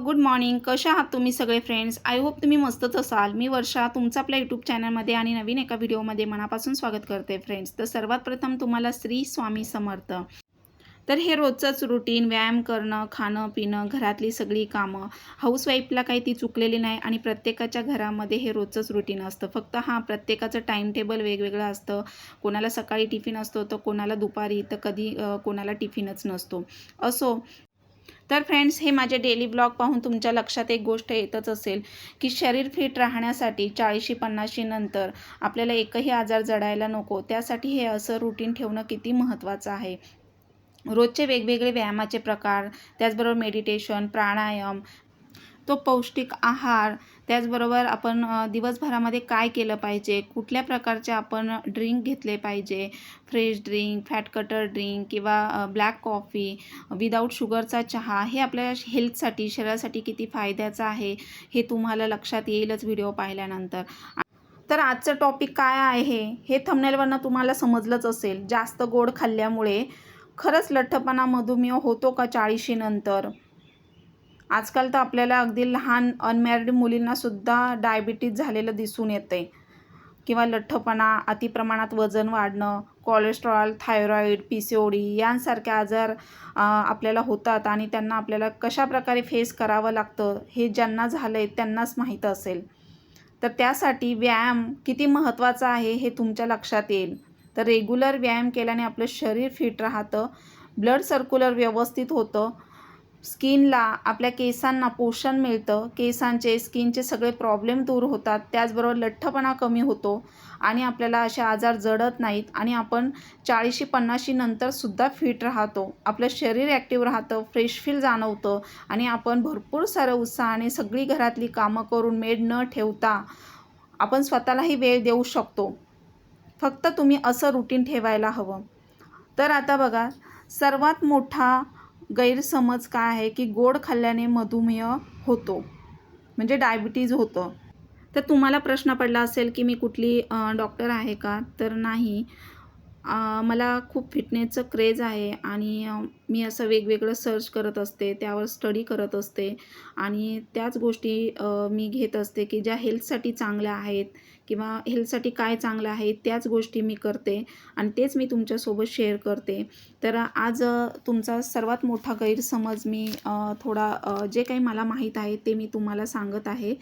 Good morning. कशा आहात तुम्ही सगळे फ्रेंड्स? आय होप तुम्ही मस्तच असाल. मी वर्षा तुमचं आपल्या यूट्यूब चॅनलमध्ये आणि नवीन एका व्हिडिओमध्ये मनापासून स्वागत करते फ्रेंड्स. तर सर्वात प्रथम तुम्हाला श्री स्वामी समर्थ. तर हे रोजचंच रुटीन, व्यायाम करणं, खाणं पिणं, घरातली सगळी कामं, हाऊसवाईफला काही ती चुकलेली नाही आणि प्रत्येकाच्या घरामध्ये हे रोजचंच रुटीन असतं. फक्त प्रत्येकाचं टाईम टेबल वेगवेगळं असतं. कोणाला सकाळी टिफिन असतो तर कोणाला दुपारी, तर कधी कोणाला टिफिनच नसतो. असो, तर फ्रेंड्स, हे माझे डेली ब्लॉग पाहून तुमच्या लक्षात एक गोष्ट येतच असेल की शरीर फिट राहण्यासाठी 40-50 नंतर आपल्याला एकही आजार जडायला नको. त्यासाठी हे असं रुटीन ठेवणं किती महत्त्वाचं आहे. रोजचे वेगवेगळे व्यायामाचे प्रकार, त्याचबरोबर मेडिटेशन, प्राणायाम, तो पौष्टिक आहार, त्याचबरोबर आपण दिवसभरामध्ये काय केलं पाहिजे, कुठल्या प्रकारचे आपण ड्रिंक घेतले पाहिजे, fresh drink, fat cutter drink किंवा ब्लॅक कॉफी, विदाऊट शुगरचा चहा, हे आपल्या हेल्थसाठी, शरीरासाठी किती फायद्याचं आहे हे तुम्हाला लक्षात येईलच व्हिडिओ पाहिल्यानंतर. तर आजचं टॉपिक काय आहे हे थंबनेलवरनं तुम्हाला समजलंच असेल. जास्त गोड खाल्ल्यामुळे खरंच लठ्ठपणा, मधुमेह होतो का 40 नंतर? आजकाल तर आपल्याला अगदी लहान अनमॅरिड मुलींनासुद्धा डायबिटीज झालेलं दिसून येते किंवा लठ्ठपणा, अतिप्रमाणात वजन वाढणं, कोलेस्ट्रॉल, थायरॉईड, PCOD यांसारखे आजार आपल्याला होतात आणि त्यांना आपल्याला कशाप्रकारे फेस करावं लागतं हे ज्यांना झालं आहे त्यांनाच माहीत असेल. तर त्यासाठी व्यायाम किती महत्त्वाचा आहे हे तुमच्या लक्षात येईल. तर रेग्युलर व्यायाम केल्याने आपलं शरीर फिट राहतं, ब्लड सर्क्युलर व्यवस्थित होतं, स्किनला, आपल्या केसांना पोषण मिळतं, स्किनचे सगळे प्रॉब्लेम दूर होतात, त्याचबरोबर लठ्ठपणा कमी होतो आणि आपल्याला असे आजार जडत नाहीत आणि आपण 40-50 नंतरसुद्धा फिट राहतो. आपलं शरीर ॲक्टिव्ह राहतं, फ्रेश फील जाणवतं आणि आपण भरपूर सारं उत्साहाने सगळी घरातली कामं करून मेड न ठेवता आपण स्वतःलाही वेळ देऊ शकतो. फक्त तुम्ही असं रुटीन ठेवायला हवं. तर आता बघा, सर्वात मोठा गैरसमज काय आहे की गोड खाल्ल्याने मधुमेह होतो, म्हणजे डायबिटीज होतं. तर तुम्हाला प्रश्न पडला असेल की मी कुठली डॉक्टर आहे का? तर नाही. मला खूप फिटनेसचं क्रेज आहे आणि मी असं वेगवेगळं सर्च करत असते, त्यावर स्टडी करत असते आणि त्याच गोष्टी मी घेत असते की ज्या हेल्थसाठी चांगल्या आहेत किंवा हेल्थसाठी काय चांगलं आहे त्याच गोष्टी मी करते आणि तेच मी तुमच्यासोबत शेअर करते. तर आज तुमचा सर्वात मोठा गैरसमज मी थोडा जे काही मला माहीत आहे ते मी तुम्हाला सांगत आहे,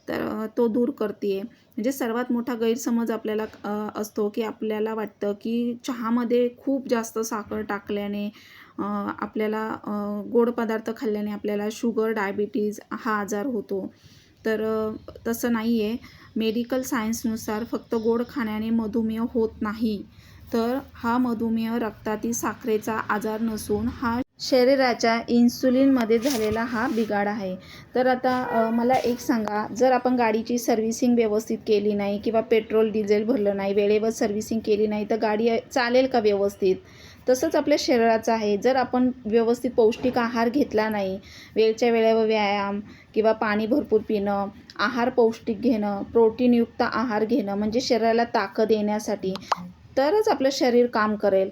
तर तो दूर करते आहे. म्हणजे सर्वात मोठा गैरसमज आपल्याला असतो की आपल्याला वाटतं की चहामध्ये खूप जास्त साखर टाकल्याने आपल्याला गोड पदार्थ खाल्ल्याने आपल्याला शुगर, डायबिटीज हा आजार होतो. तर तसं नाही आहे. मेडिकल सायन्सनुसार फक्त गोड खाण्याने मधुमेह होत नाही, तर हा मधुमेह रक्तातील साखरेचा आजार नसून हा शरीराच्या इन्सुलिनमध्ये झालेला हा बिघाड आहे. तर आता मला एक सांगा, जर आपण गाडीची सर्व्हिसिंग व्यवस्थित केली नाही किंवा पेट्रोल डिझेल भरलं नाही, वेळेवर सर्व्हिसिंग केली नाही, तर गाडी चालेल का व्यवस्थित? तसंच आपल्या शरीराचं आहे. जर आपण व्यवस्थित पौष्टिक आहार घेतला नाही, वेळच्या वेळेवर व्यायाम किंवा पाणी भरपूर पिणं, आहार पौष्टिक घेणं, प्रोटीनयुक्त आहार घेणं, म्हणजे शरीराला ताकद येण्यासाठी, तरच आपलं शरीर काम करेल.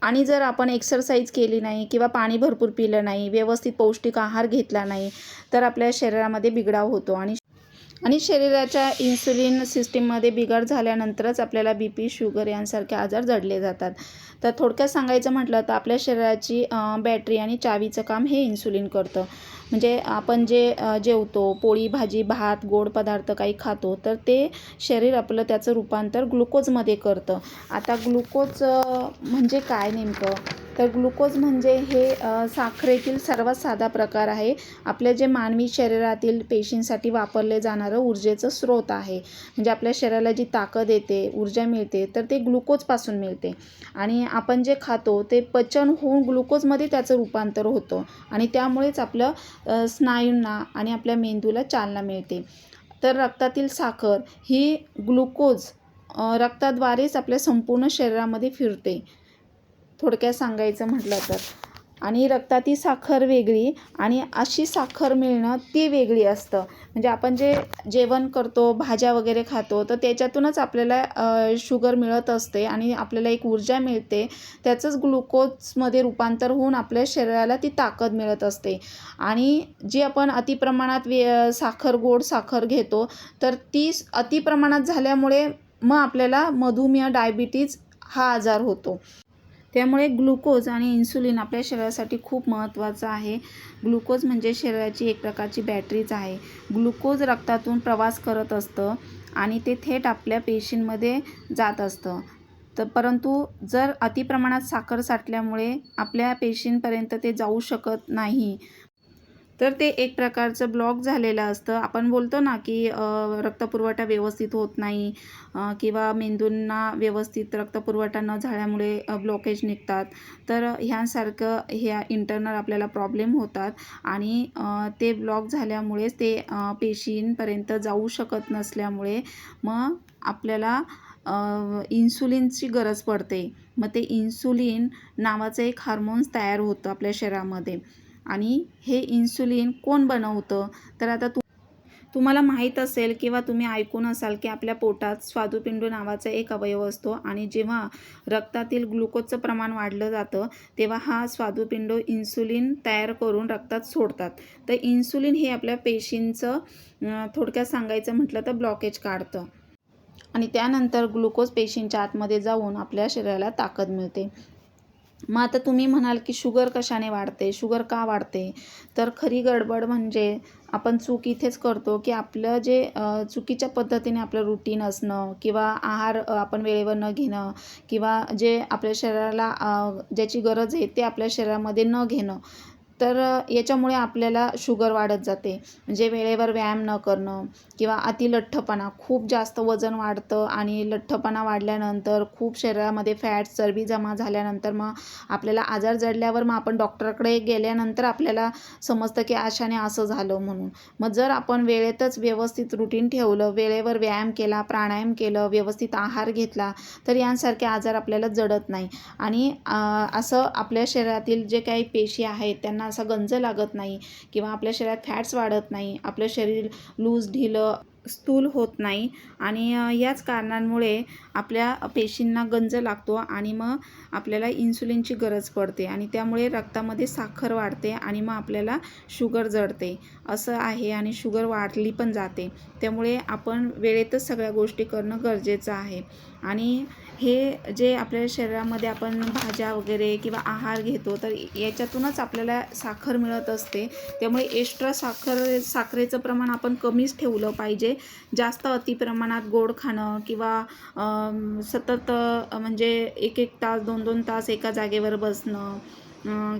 आणि जर आपण एक्सरसाइज केली नाही किंवा पाणी भरपूर पिलं नाही, व्यवस्थित पौष्टिक आहार घेतला नाही, तर आपल्या शरीरामध्ये बिघाड होतो आणि शरीराच्या इन्सुलिन सिस्टीममध्ये बिघाड झाल्यानंतरच आपल्याला BP, शुगर यांसारखे आजार जडले जातात. तर थोडक्यात सांगायचं म्हटलं तर आपल्या शरीराची बॅटरी आणि चावीचं काम हे इन्सुलिन करतं. म्हणजे आपण जे जेवतो, पोळी, भाजी, भात, गोड पदार्थ काही खातो, तर ते शरीर आपलं त्याचं रूपांतर ग्लुकोजमध्ये करतं. आता ग्लुकोज म्हणजे काय नेमकं? तर ग्लुकोज म्हणजे हे साखरेतील सर्वात साधा प्रकार आहे. आपल्या जे मानवी शरीरातील पेशींसाठी वापरले जाणारं ऊर्जेचं स्रोत आहे. म्हणजे आपल्या शरीराला जी ताकद येते, ऊर्जा मिळते, तर ते ग्लुकोजपासून मिळते आणि आपण जे खातो ते पचन होऊन ग्लुकोजमध्ये त्याचं रूपांतर होतं आणि त्यामुळेच आपलं स्नायूंना आणि आपल्या मेंदूला चालना मिळते. तर रक्तातील साखर ही ग्लुकोज रक्ताद्वारेच आपल्या संपूर्ण शरीरामध्ये फिरते, थोडक्यात सांगायचं म्हटलं तर. आणि रक्तातील साखर वेगळी आणि अशी साखर मिळणं ती वेगळी असतं. म्हणजे आपण जे जेवण करतो, भाज्या वगैरे खातो, तर त्याच्यातूनच आपल्याला शुगर मिळत असते आणि आपल्याला एक ऊर्जा मिळते. त्याचंच ग्लुकोजमध्ये रूपांतर होऊन आपल्या शरीराला ती ताकद मिळत असते. आणि जी आपण अतिप्रमाणात साखर, गोड साखर घेतो, तर ती अतिप्रमाणात झाल्यामुळे मग आपल्याला मधुमेह, डायबिटीज हा आजार होतो. त्यामुळे ग्लुकोज आणि इन्सुलिन आपल्या शरीरासाठी खूप महत्त्वाचं आहे. ग्लुकोज म्हणजे शरीराची एक प्रकारची बॅटरीच आहे. ग्लुकोज रक्तातून प्रवास करत असतं आणि ते थेट आपल्या पेशींमध्ये जात असतं. परंतु जर अतिप्रमाणात साखर साठल्यामुळे आपल्या पेशींपर्यंत ते जाऊ शकत नाही. तर ते एक प्रकारचं ब्लॉक झालेलं असतं. आपण बोलतो ना की रक्तपुरवठा व्यवस्थित होत नाही किंवा मेंदूंना व्यवस्थित रक्तपुरवठा न झाल्यामुळे ब्लॉकेज निघतात. तर ह्यांसारखं ह्या इंटरनल आपल्याला प्रॉब्लेम होतात आणि ते ब्लॉक झाल्यामुळेच ते पेशींपर्यंत जाऊ शकत नसल्यामुळे मग आपल्याला इन्सुलिनची गरज पडते. मग ते इन्सुलिन नावाचं एक हार्मोन्स तयार होतं आपल्या शरीरामध्ये. आणि हे इन्सुलिन कोण बनवतं? तर आता तुम्हाला माहीत असेल किंवा तुम्ही ऐकून असाल की आपल्या पोटात स्वादुपिंड नावाचा एक अवयव असतो आणि जेव्हा रक्तातील ग्लुकोजचं प्रमाण वाढलं जातं, तेव्हा हा स्वादुपिंड इन्सुलिन तयार करून रक्तात सोडतात. तर इन्सुलिन हे आपल्या पेशींचं थोडक्यात सांगायचं म्हटलं तर ब्लॉकेज काढतं आणि त्यानंतर ग्लुकोज पेशींच्या आतमध्ये जाऊन आपल्या शरीराला ताकद मिळते. मग आता तुम्ही म्हणाल की शुगर कशाने वाढते? शुगर का वाढते? तर खरी गडबड म्हणजे आपण चूक इथेच करतो की आपलं जे चुकीच्या पद्धतीने आपलं रुटीन असणं किंवा आहार आपण वेळेवर न घेणं किंवा जे आपल्या शरीराला ज्याची गरज आहे ते आपल्या शरीरामध्ये न घेणं. तर याच्यामुळे आपल्याला शुगर वाढत जाते. म्हणजे वेळेवर व्यायाम न करणं किंवा अतिलठ्ठपणा, खूप जास्त वजन वाढतं आणि लठ्ठपणा वाढल्यानंतर खूप शरीरामध्ये फॅट, चरबी जमा झाल्यानंतर मग आपल्याला आजार जडल्यावर मग आपण डॉक्टरकडे गेल्यानंतर आपल्याला समजतं की अशाने असं झालं म्हणून. मग जर आपण वेळेतच व्यवस्थित रुटीन ठेवलं, वेळेवर व्यायाम केला, प्राणायाम केलं, व्यवस्थित आहार घेतला, तर यांसारखे आजार आपल्याला जडत नाही. आणि असं आपल्या शरीरातील जे काही पेशी आहेत त्यांना असा गंज लागत नाही किंवा आपल्या शरीरात फॅट्स वाढत नाही, आपलं शरीर लूज, ढिलं, स्थूल होत नाही. आणि याच कारणांमुळे आपल्या पेशींना गंज लागतो आणि मग आपल्याला इन्सुलिनची गरज पडते आणि त्यामुळे रक्तामध्ये साखर वाढते आणि मग आपल्याला शुगर जडते असं आहे आणि शुगर वाढली पण जाते. त्यामुळे आपण वेळेतच सगळ्या गोष्टी करणं गरजेचं आहे. आणि हे जे आपल्या शरीरामध्ये आपण भाज्या वगैरे किंवा आहार घेतो तर याच्यातूनच आपल्याला साखर मिळत असते. त्यामुळे एक्स्ट्रा साखरेचं प्रमाण आपण कमीच ठेवलं पाहिजे. जास्त अतिप्रमाणात गोड खाणं किंवा सतत म्हणजे 1-1 तास 2-2 तास एका जागेवर बसणं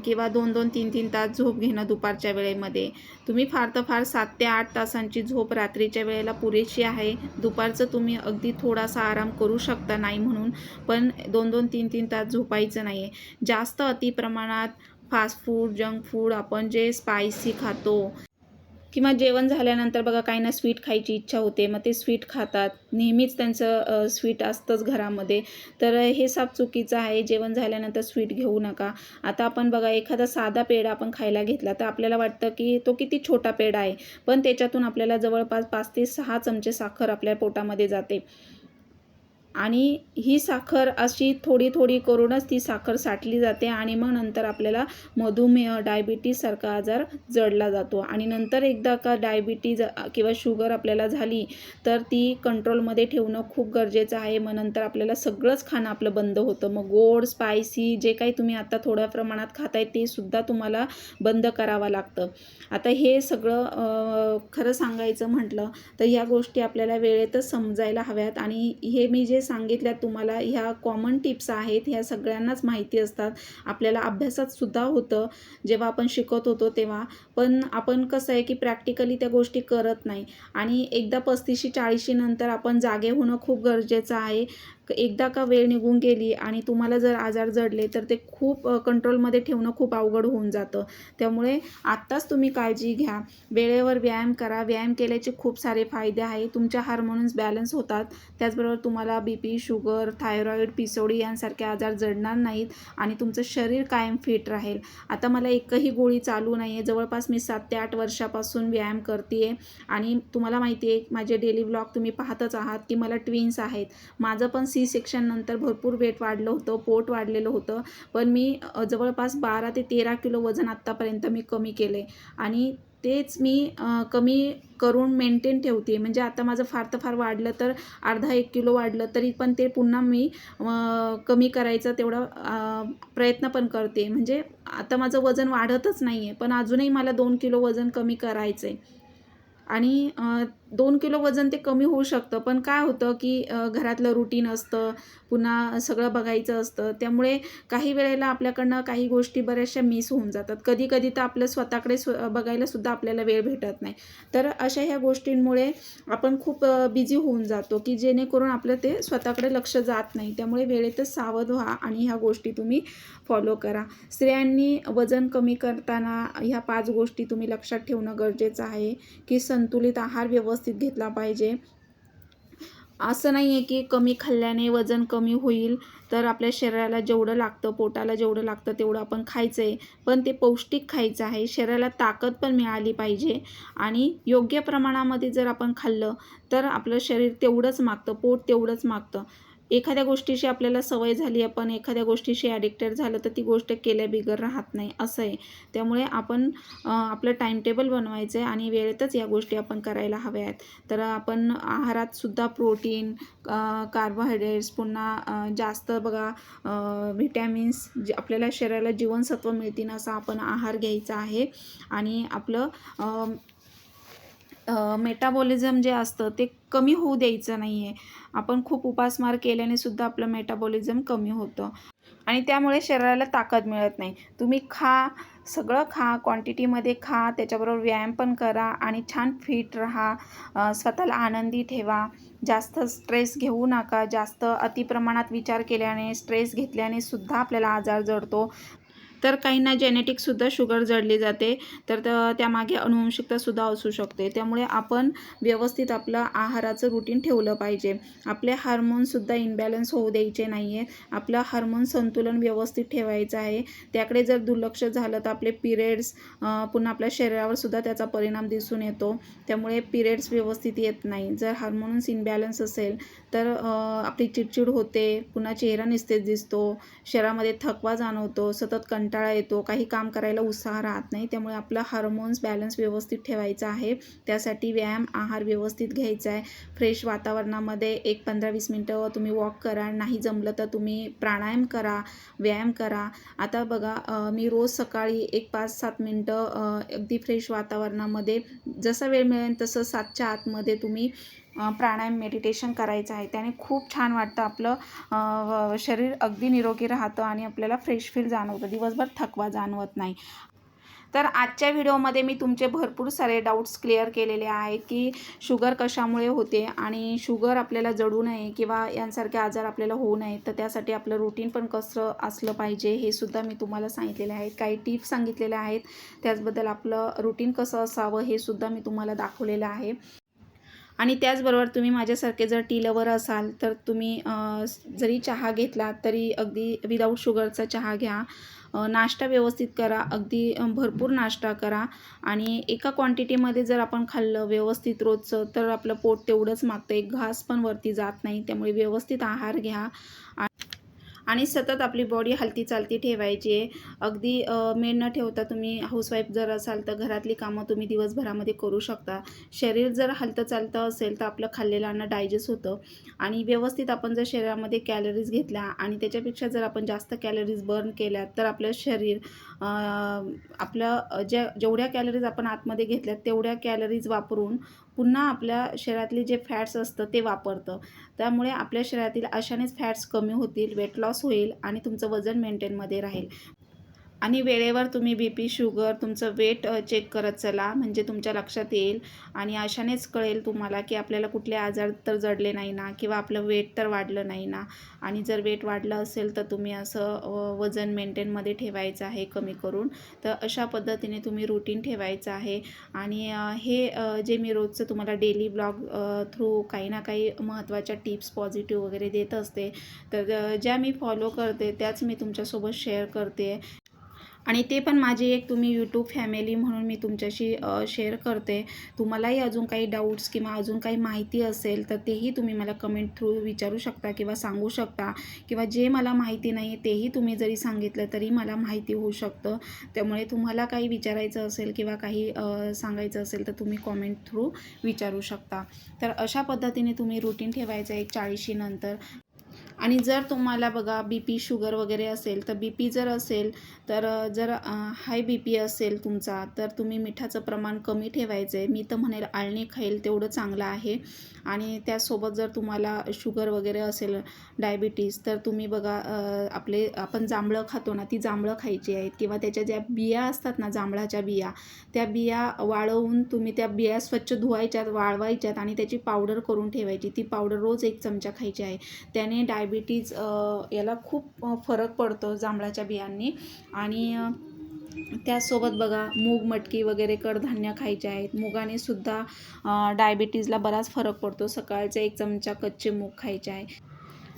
किंवा 2-2 3-3 तास झोप घेणं दुपारच्या वेळेमध्ये. तुम्ही फार तर फार 7 ते 8 तासांची झोप रात्रीच्या वेळेला पुरेशी आहे. दुपारचं तुम्ही अगदी थोडासा आराम करू शकता, नाही म्हणून, पण 2-2 3-3 तास झोपायचं नाही आहे. जास्त अतिप्रमाणात फास्ट फूड, जंक फूड आपण जे स्पायसी खातो किंवा जेवण झाल्यानंतर बघा काहींना स्वीट खायची इच्छा होते, मग ते स्वीट खातात. नेहमीच त्यांचं स्वीट असतंच घरामध्ये. तर हे साप चुकीचं आहे. जेवण झाल्यानंतर स्वीट घेऊ नका. आता आपण बघा एखादा साधा पेढा आपण खायला घेतला तर आपल्याला वाटतं की तो किती छोटा पेढा आहे, पण त्याच्यातून आपल्याला जवळपास 5 ते 6 चमचे साखर आपल्या पोटामध्ये जाते. आणि ही साखर अशी थोडी थोडी करूनच ती साखर साठली जाते आणि मग नंतर आपल्याला मधुमेह, डायबिटीजसारखा आजार जडला जातो. आणि नंतर एकदा का डायबिटीज किंवा शुगर आपल्याला झाली तर ती कंट्रोलमध्ये ठेवणं खूप गरजेचं आहे. मग नंतर आपल्याला सगळंच खाणं आपलं बंद होतं. मग गोड, स्पायसी जे काही तुम्ही आता थोड्या प्रमाणात खाताय ते सुद्धा तुम्हाला बंद करावं लागतं. आता हे सगळं खरं सांगायचं म्हटलं तर ह्या गोष्टी आपल्याला वेळेतच समजायला हव्यात. आणि हे मी जे सांगितल्या तुम्हाला ह्या कॉमन टिप्स आहेत, ह्या सगळ्यांनाच माहिती असतात. आपल्याला अभ्यासात सुद्धा होतं जेव्हा आपण शिकत होतो तेव्हा. पण आपण कसं आहे की प्रॅक्टिकली त्या गोष्टी करत नाही आणि एकदा 35-40 नंतर आपण जागे होणं खूप गरजेचं आहे. एकदा का वेळ निघून गेली आणि तुम्हाला जर आजार जडले तर ते खूप कंट्रोलमध्ये ठेवणं खूप अवघड होऊन जातं. त्यामुळे आत्ताच तुम्ही काळजी घ्या. वेळेवर व्यायाम करा. व्यायाम केल्याचे खूप सारे फायदे आहे. तुमच्या हार्मोन्स बॅलन्स होतात. त्याचबरोबर तुम्हाला BP, शुगर, थायरॉईड, PCOD यांसारखे आजार जडणार नाहीत आणि तुमचं शरीर कायम फिट राहील. आता मला एकही गोळी चालू नाही आहे. जवळपास मी 7 ते 8 वर्षापासून व्यायाम करते आहे आणि तुम्हाला माहिती आहे माझे डेली व्लॉग तुम्ही पाहतच आहात की मला ट्विन्स आहेत. माझं पण C-सेक्शन नंतर भरपूर वेट वाढलं होतं, पोट वाढलेलं होतं. पण मी जवळपास 12 ते 13 किलो वजन आत्तापर्यंत मी कमी केलं आहे आणि तेच मी कमी करून मेंटेन ठेवते. म्हणजे आता माझं फार तर फार वाढलं तर अर्धा 1 किलो वाढलं तरी पण ते पुन्हा मी कमी करायचा तेवढा प्रयत्न पण करते. म्हणजे आता माझं वजन वाढतच नाही आहे, पण अजूनही मला 2 किलो वजन कमी करायचं आहे. आणि 2 किलो वजन ते कमी होऊ शकतं. पण काय होतं की घरातलं रुटीन असतं, पुन्हा सगळं बघायचं असतं. त्यामुळे काही वेळेला आपल्याकडनं काही गोष्टी बऱ्याचशा मिस होऊन जातात. कधी-कधी तर आपलं स्वतःकडे बघायला सुद्धा आपल्याला वेळ भेटत नाही. तर अशा ह्या गोष्टींमुळे आपण खूप बिझी होऊन जातो की जेणेकरून आपलं ते स्वतःकडे लक्ष जात नाही. त्यामुळे वेळेतच सावध व्हा आणि ह्या गोष्टी तुम्ही फॉलो करा. स्त्रियांनी वजन कमी करताना ह्या 5 गोष्टी तुम्ही लक्षात ठेवणं गरजेचं आहे की संतुलित आहार व्यवस्थित घेतला पाहिजे. असं नाही आहे की कमी खाल्ल्याने वजन कमी होईल. तर आपल्या शरीराला जेवढं लागतं, पोटाला जेवढं लागतं तेवढं आपण खायचं आहे. पण ते पौष्टिक खायचं आहे. शरीराला ताकद पण मिळाली पाहिजे आणि योग्य प्रमाणामध्ये जर आपण खाल्लं तर आपलं शरीर तेवढंच मागतं, पोट तेवढंच मागतं. एखाद्या गोष्टीची आपल्याला सवय झाली आहे, पण एखाद्या गोष्टीशी ॲडिक्टेड झालं तर ती गोष्ट केल्याबिगर राहत नाही, असं आहे. त्यामुळे आपण आपलं टाईमटेबल बनवायचं आहे आणि वेळेतच या गोष्टी आपण करायला हव्या आहेत. तर आपण आहारात सुद्धा प्रोटीन, कार्बोहायड्रेट्स, पुन्हा जास्त बघा व्हिटॅमिन्स जे आपल्याला शरीराला जीवनसत्व मिळतील असा आपण आहार घ्यायचा आहे आणि आपलं मेटाबॉलिझम जे असतं ते कमी होऊ द्यायचं नाही आहे. आपण खूप उपासमार केल्याने सुद्धा आपलं मेटाबॉलिझम कमी होतं आणि त्यामुळे शरीराला ताकद मिळत नाही. तुम्ही खा, सगळं खा, क्वांटिटीमध्ये खा, त्याच्याबरोबर व्यायाम पण करा आणि छान फिट राहा. स्वतःला आनंदी ठेवा. जास्त स्ट्रेस घेऊ नका. जास्त अतिप्रमाणात विचार केल्याने, स्ट्रेस घेतल्याने सुद्धा आपल्याला आजार जडतो. तर काहींना जेनेटिकसुद्धा शुगर जडली जाते. तर त्यामागे अनुवंशिकतासुद्धा असू शकते. त्यामुळे आपण व्यवस्थित आपलं आहाराचं रुटीन ठेवलं पाहिजे. आपले हार्मोन्ससुद्धा इनबॅलन्स होऊ द्यायचे नाही आहे. आपलं हार्मोन संतुलन व्यवस्थित ठेवायचं आहे. त्याकडे जर दुर्लक्ष झालं तर आपले पिरियड्स पुन्हा आपल्या शरीरावरसुद्धा त्याचा परिणाम दिसून येतो. त्यामुळे पिरियड्स व्यवस्थित येत नाही. जर हार्मोन्स इनबॅलन्स असेल तर आपली चिडचिड होते, पुन्हा चेहरा निस्तेज दिसतो, शरीरामध्ये थकवा जाणवतो, सतत कंटाळा येतो, काही काम करायला उत्साह राहत नाही. त्यामुळे आपलं हार्मोन्स बॅलन्स व्यवस्थित ठेवायचा आहे. त्यासाठी व्यायाम, आहार व्यवस्थित घ्यायचा आहे. फ्रेश वातावरणामध्ये एक 15-20 मिनटं तुम्ही वॉक करा. नाही जमलं तर तुम्ही प्राणायाम करा, व्यायाम करा. आता बघा मी रोज सकाळी एक 5-7 मिनटं अगदी फ्रेश वातावरणामध्ये जसा वेळ मिळेल तसं 7च्या आतमध्ये तुम्ही प्राणायाम, मेडिटेशन करायचं आहे. त्याने खूप छान वाटतं. आपलं शरीर अगदी निरोगी राहतं आणि आपल्याला फ्रेश फील जाणवतं. दिवसभर थकवा जाणवत नाही. तर आजच्या व्हिडिओमध्ये मी तुमचे भरपूर सारे डाऊट्स क्लिअर केलेले आहेत की शुगर कशामुळे होते आणि शुगर आपल्याला जडू नये किंवा यांसारखे आजार आपल्याला होऊ नये. तर त्यासाठी आपलं रुटीन पण कसं असलं पाहिजे हे सुद्धा मी तुम्हाला सांगितलेले आहेत. काही टिप्स सांगितलेल्या आहेत. त्याचबद्दल आपलं रुटीन कसं असावं हे सुद्धा मी तुम्हाला दाखवलेलं आहे. आणि त्याचबरोबर तुम्ही माझ्यासारखे जर टी लवर असाल तर तुम्ही जरी चहा घेतला तरी अगदी विदाऊट शुगरचा चहा घ्या. नाश्ता व्यवस्थित करा. अगदी भरपूर नाश्ता करा आणि एका क्वांटिटीमध्ये जर आपण खाल्लं व्यवस्थित रोजचं तर आपलं पोट तेवढंच मागतं. एक घास पण वरती जात नाही. त्यामुळे व्यवस्थित आहार घ्या आणि सतत आपली बॉडी हलती चालती ठेवायची आहे. अगदी मेड न ठेवता तुम्ही हाऊसवाईफ जर असाल तर घरातली कामं तुम्ही दिवसभरामध्ये करू शकता. शरीर जर हलतं चालतं असेल तर आपलं खाल्लेलं अन्न डायजेस्ट होतं आणि व्यवस्थित आपण जर शरीरामध्ये कॅलरीज घेतल्या आणि त्याच्यापेक्षा जर आपण जास्त कॅलरीज बर्न केल्या तर आपलं शरीर आपलं जेवढ्या कॅलरीज आपण आतमध्ये घेतल्या तेवढ्या कॅलरीज वापरून पुन्हा आपल्या शरीरातले जे फॅट्स असतं ते वापरतं. त्यामुळे आपल्या शरीरातील अशानेच फॅट्स कमी होतील, वेट लॉस होईल आणि तुमचं वजन मेंटेनमध्ये राहील. आणि वेळेवर तुम्ही BP, शुगर, तुमचं वेट चेक करत चला, म्हणजे तुमच्या लक्षात येईल आणि अशानेच कळेल तुम्हाला की आपल्याला कुठले आजार तर जडले नाही ना, किंवा आपलं वेट तर वाढलं नाही ना. आणि जर वेट वाढलं असेल तर तुम्ही असं वजन मेंटेनमध्ये ठेवायचं आहे कमी करून. तर अशा पद्धतीने तुम्ही रुटीन ठेवायचं आहे. आणि हे जे मी रोजचं तुम्हाला डेली ब्लॉग थ्रू काही ना काही महत्त्वाच्या टिप्स पॉझिटिव्ह वगैरे देत असते, तर ज्या मी फॉलो करते त्याच मी तुमच्यासोबत शेअर करते. आणि ते पण माझी एक तुम्ही यूट्यूब फॅमिली म्हणून मी तुमच्याशी शेअर करते. तुम्हालाही अजून काही डाऊट्स किंवा अजून काही माहिती असेल तर तेही तुम्ही मला कमेंट थ्रू विचारू शकता किंवा सांगू शकता, किंवा जे मला माहिती नाही तेही तुम्ही जरी सांगितलं तरी मला माहिती होऊ शकतं. त्यामुळे तुम्हाला काही विचारायचं असेल किंवा काही सांगायचं असेल तर तुम्ही कॉमेंट थ्रू विचारू शकता. तर अशा पद्धतीने तुम्ही रुटीन ठेवायचं एक 40शी नंतर. आणि जर तुम्हाला बघा BP, शुगर वगैरे असेल, तर BP जर असेल तर जर हाय BP असेल तुमचा, तर तुम्ही मिठाचं प्रमाण कमी ठेवायचं आहे. मी तर म्हणेल आळणी खाईल तेवढं चांगलं आहे. आणि त्यासोबत जर तुम्हाला शुगर वगैरे असेल, डायबिटीज, तर तुम्ही बघा आपण जांभळं खातो ना, ती जांभळं खायची आहेत, किंवा त्याच्या ज्या बिया असतात ना जांभळाच्या बिया, त्या बिया वाळवून तुम्ही त्या बिया स्वच्छ धुवायच्यात, वाळवायच्यात आणि त्याची पावडर करून ठेवायची. ती पावडर रोज 1 चमचा खायची आहे. त्याने डायबिटीज याला खूप फरक पडतो जांभळाच्या बियांनी. आणि त्यासोबत बघा मूग, मटकी वगैरे कडधान्य खायचे आहेत. मुगाने सुद्धा डायबिटीजला बराच फरक पडतो. सकाळचे 1 चमचा कच्चे मूग खायचे आहे.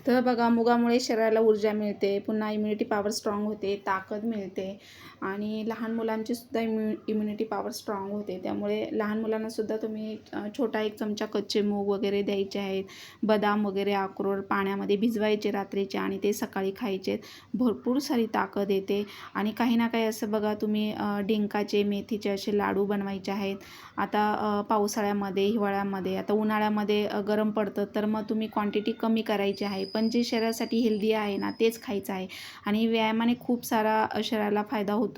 तर बघा मुगामुळे शरीराला ऊर्जा मिळते, पुन्हा इम्युनिटी पॉवर स्ट्रॉंग होते, ताकद मिळते. आणि लहान मुलांची सुद्धा इम्युनिटी पॉवर स्ट्रॉंग होते. त्यामुळे लहान मुलांनासुद्धा तुम्ही छोटा 1 चमचा कच्चे मूग वगैरे द्यायचे आहेत. बदाम वगैरे, अक्रोड पाण्यामध्ये भिजवायचे रात्रीचे आणि ते सकाळी खायचे. भरपूर सारी ताकद येते. आणि काही ना काही असं बघा तुम्ही डिंकाचे, मेथीचे असे लाडू बनवायचे आहेत. आता पावसाळ्यामध्ये, हिवाळ्यामध्ये, आता उन्हाळ्यामध्ये गरम पडतं तर मग तुम्ही क्वांटिटी कमी करायची आहे, पण जे शरीरासाठी हेल्दी आहे ना तेच खायचं आहे. आणि व्यायामाने खूप सारा शरीराला फायदा होतो.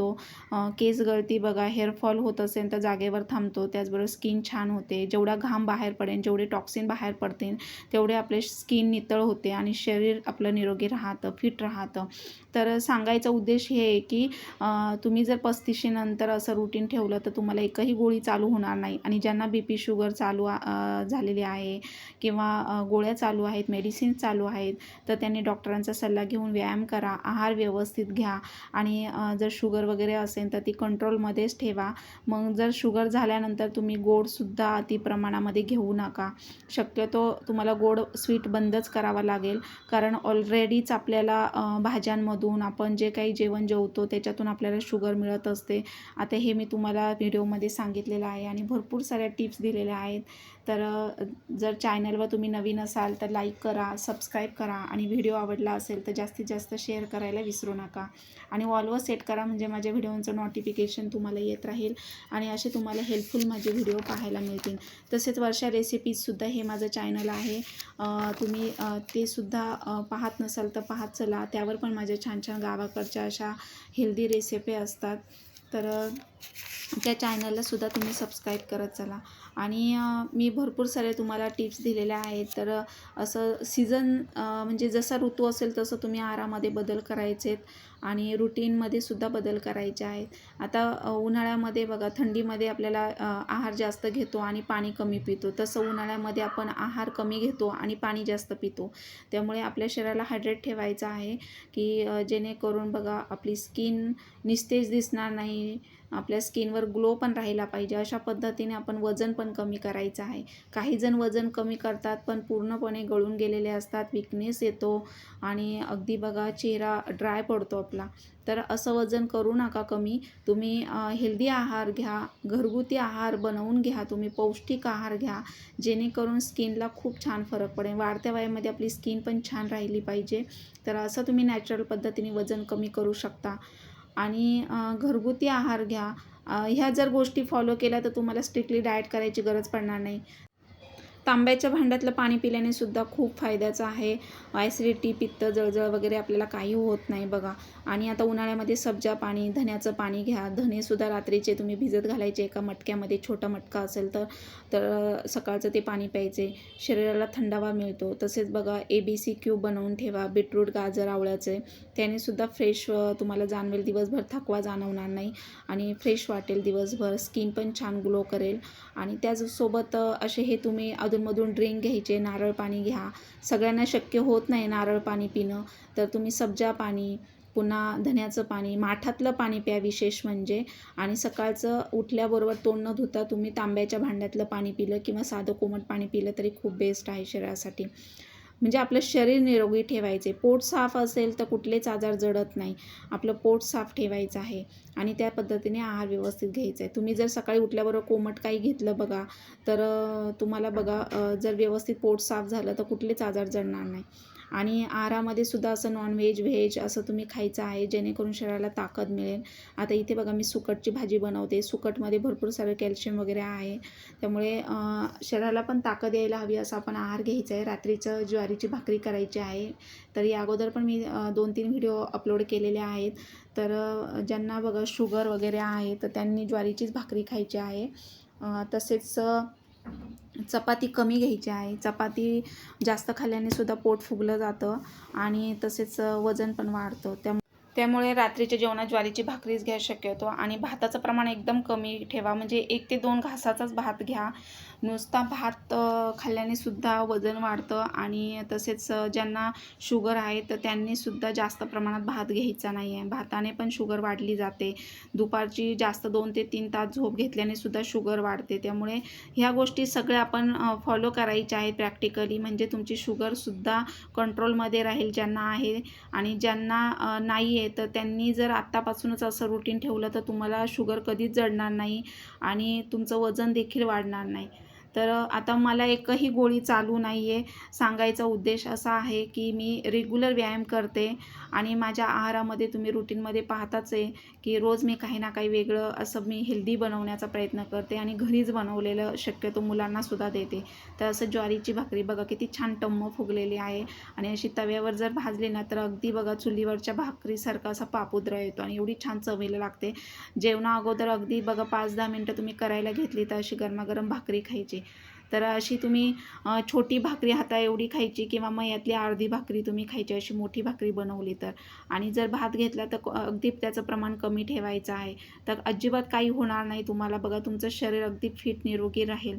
केस गळती बघा, हेअरफॉल होत असेल तर जागेवर थांबतो. त्याचबरोबर स्किन छान होते. जेवढा घाम बाहेर पडेल, जेवढे टॉक्सिन बाहेर पडतील तेवढे आपले स्किन नितळ होते आणि शरीर आपलं निरोगी राहतं, फिट राहतं. तर सांगायचा उद्देश हे आहे की तुम्ही जर 35शी नंतर असं रुटीन ठेवलं तर तुम्हाला एकही गोळी चालू होणार नाही. आणि ज्यांना BP, शुगर झालेली आहे किंवा गोळ्या चालू आहेत, मेडिसिन्स चालू आहेत, तर त्यांनी डॉक्टरांचा सल्ला घेऊन व्यायाम करा, आहार व्यवस्थित घ्या. आणि जर शुगर वगैरे असेल तर ती कंट्रोलमध्येच ठेवा. मग जर शुगर झाल्यानंतर तुम्ही गोडसुद्धा अति प्रमाणामध्ये घेऊ नका. शक्यतो तुम्हाला गोड स्वीट बंदच करावा लागेल, कारण ऑलरेडीच आपल्याला भाज्यांमधून आपण जे काही जेवण जेवतो त्याच्यातून आपल्याला शुगर मिळत असते. आता हे मी तुम्हाला व्हिडिओमध्ये सांगितलेलं आहे आणि भरपूर साऱ्या टिप्स दिलेल्या आहेत. तर जर चॅनलवर तुम्ही नवीन असाल तर लाईक करा, सबस्क्राईब करा आणि व्हिडिओ आवडला असेल तर जास्तीत जास्त शेअर करायला विसरू नका. आणि ऑलवर सेट करा, म्हणजे माझ्या व्हिडिओचं नोटिफिकेशन तुम्हाला येत राहील आणि असे तुम्हाला हेल्पफुल माझे व्हिडिओ पाहायला मिळतील. तसेच वर्षा रेसिपीजसुद्धा हे माझं चॅनल आहे, तुम्ही ते सुद्धा पाहत नसाल तर पाहत चला. त्यावर पण माझ्या छान छान गावाकडच्या अशा हेल्दी रेसिपी असतात. तर त्या चॅनललासुद्धा तुम्ही सबस्क्राईब करत चला. आणि मी भरपूर सारे तुम्हाला टिप्स दिलेल्या आहेत. तर असं सीझन म्हणजे जसा ऋतू असेल तसं तुम्ही आहारामध्ये बदल करायचेत आणि रुटीनमध्ये सुद्धा बदल करायचे आहेत. आता उन्हाळ्यामध्ये बघा, थंडीमध्ये आपल्याला आहार जास्त घेतो आणि पाणी कमी पितो, तसं उन्हाळ्यामध्ये आपण आहार कमी घेतो आणि पाणी जास्त पितो. त्यामुळे आपल्या शरीराला हायड्रेट ठेवायचं आहे की जेणेकरून बघा आपली स्किन निस्तेज दिसणार नाही, आपल्या स्किनवर ग्लो पण राहिला पाहिजे. अशा पद्धतीने आपण वजन पण कमी करायचं आहे. काही जण वजन कमी करतात पण पूर्णपणे गळून गेलेले असतात, विकनेस येतो आणि अगदी बघा चेहरा ड्राय पडतो आपला. तर असं वजन करू नका कमी. तुम्ही हेल्दी आहार घ्या, घरगुती आहार बनवून घ्या, तुम्ही पौष्टिक आहार घ्या, जेणेकरून स्किनला खूप छान फरक पडेल. वाढत्या वयामध्ये आपली स्किन पण छान राहिली पाहिजे. तर असं तुम्ही नॅचरल पद्धतीने वजन कमी करू शकता. आणि घरगुती आहार घ्या. ह्या जर गोष्टी फॉलो केल्या तर तुम्हाला स्ट्रिक्टली डाएट करायची गरज पडणार नाही. तांब्याच्या भांड्यातलं पाणी पिल्याने सुद्धा खूप फायद्याचं आहे. ॲसिडिटी, पित्त, जळजळ वगैरे आपल्याला काही होत नाही बघा. आणि आता उन्हाळ्यामध्ये सब्जा पाणी, धण्याचं पाणी घ्या. धनेसुद्धा रात्रीचे तुम्ही भिजत घालायचे एका मटक्यामध्ये, छोटा मटका असेल तर तर सकाळचं ते पाणी प्यायचे. शरीराला थंडावा मिळतो. तसेच बघा ABC क्यूब बनवून ठेवा, बीटरूट, गाजर, आवळ्याचे. त्यानेसुद्धा फ्रेश तुम्हाला जाणवेल, दिवसभर थकवा जाणवणार नाही आणि फ्रेश वाटेल दिवसभर. स्किन पण छान ग्लो करेल. आणि त्याचसोबत असे हे तुम्ही अधूनमधून ड्रिंक घ्यायचे. नारळ पाणी घ्या. सगळ्यांना शक्य होत नाही नारळ पाणी पिणं, तर तुम्ही सब्जा पाणी, पुन्हा धण्याचं पाणी, माठातलं पाणी प्या विशेष म्हणजे. आणि सकाळचं उठल्याबरोबर तोंड न धुता तुम्ही तांब्याच्या भांड्यातलं पाणी पिलं किंवा साधं कोमट पाणी पिलं तरी खूप बेस्ट आहे शरीरासाठी. म्हणजे आपलं शरीर निरोगी ठेवायचे. पोट साफ असेल तर कुठलेच आजार जडत नाही. आपलं पोट साफ ठेवायचं आहे आणि त्या पद्धतीने आहार व्यवस्थित घ्यायचा आहे. तुम्ही जर सकाळी उठल्याबरोबर कोमट काही घेतलं बघा, तर तुम्हाला बघा जर व्यवस्थित पोट साफ झालं तर कुठलेच आजार जडणार नाही. आणि आहारामध्ये सुद्धा असं नॉनव्हेज, व्हेज असं तुम्ही खायचं आहे, जेणेकरून शरीराला ताकद मिळेल. आता इथे बघा मी सुकटची भाजी बनवते. सुकटमध्ये भरपूर सारं कॅल्शियम वगैरे आहे. त्यामुळे शरीराला पण ताकद यायला हवी असा आपण आहार घ्यायचा आहे. रात्रीचं ज्वारीची भाकरी करायची आहे. तर या अगोदर पण मी 2-3 व्हिडिओ अपलोड केलेले आहेत. तर ज्यांना बघा शुगर वगैरे आहे तर त्यांनी ज्वारीचीच भाकरी खायची आहे. तसेच चपाती कमी घ्यायची आहे. चपाती जास्त खाल्ल्याने सुद्धा पोट फुगलं जातं आणि तसेच वजन पण वाढतं. त्यामुळे रात्रीच्या जेवणात ज्वारीची भाकरीच घ्या शक्यतो. आणि भाताचं प्रमाण एकदम कमी ठेवा, म्हणजे 1 ते 2 घासाचाच भात घ्या. नुसता भात खाल्ल्याने सुद्धा वजन वाढतं. आणि तसेच ज्यांना शुगर आहे तर त्यांनीसुद्धा जास्त प्रमाणात भात घ्यायचा नाही आहे. भाताने पण शुगर वाढली जाते. दुपारची जास्त 2 ते 3 तास झोप घेतल्याने सुद्धा शुगर वाढते. त्यामुळे ह्या गोष्टी सगळ्या आपण फॉलो करायच्या आहेत प्रॅक्टिकली, म्हणजे तुमची शुगरसुद्धा कंट्रोलमध्ये राहील ज्यांना आहे. आणि ज्यांना नाही आहे तर त्यांनी जर आत्तापासूनच असं रुटीन ठेवलं तर तुम्हाला शुगर कधीच जडणार नाही आणि तुमचं वजन देखील वाढणार नाही. तर आता मला एकही गोळी चालू नाही आहे. सांगायचा उद्देश असा आहे की मी रेग्युलर व्यायाम करते आणि माझ्या आहारामध्ये तुम्ही रुटीनमध्ये पाहताच आहे की रोज मी काही ना काही वेगळं असं मी हेल्दी बनवण्याचा प्रयत्न करते आणि घरीच बनवलेलं शक्यतो मुलांनासुद्धा देते. तर असं ज्वारीची भाकरी बघा किती छान टम्म फुगलेली आहे आणि अशी तव्यावर जर भाजली ना तर अगदी बघा चुलीवरच्या भाकरीसारखा असा पापुद्रा येतो आणि एवढी छान चवीला लागते. जेवणा अगोदर अगदी बघा 5-10 मिनटं तुम्ही करायला घेतली तर अशी गरमागरम भाकरी खायची. तर अशी तुम्ही छोटी भाकरी हाता एवढी खायची किंवा मग यातली अर्धी भाकरी तुम्ही खायची, अशी मोठी भाकरी बनवली तर. आणि जर भात घेतला तर अगदी त्याचं प्रमाण कमी ठेवायचं आहे. तर अजिबात काही होणार नाही तुम्हाला. बघा तुमचं शरीर अगदी फिट निरोगी राहील.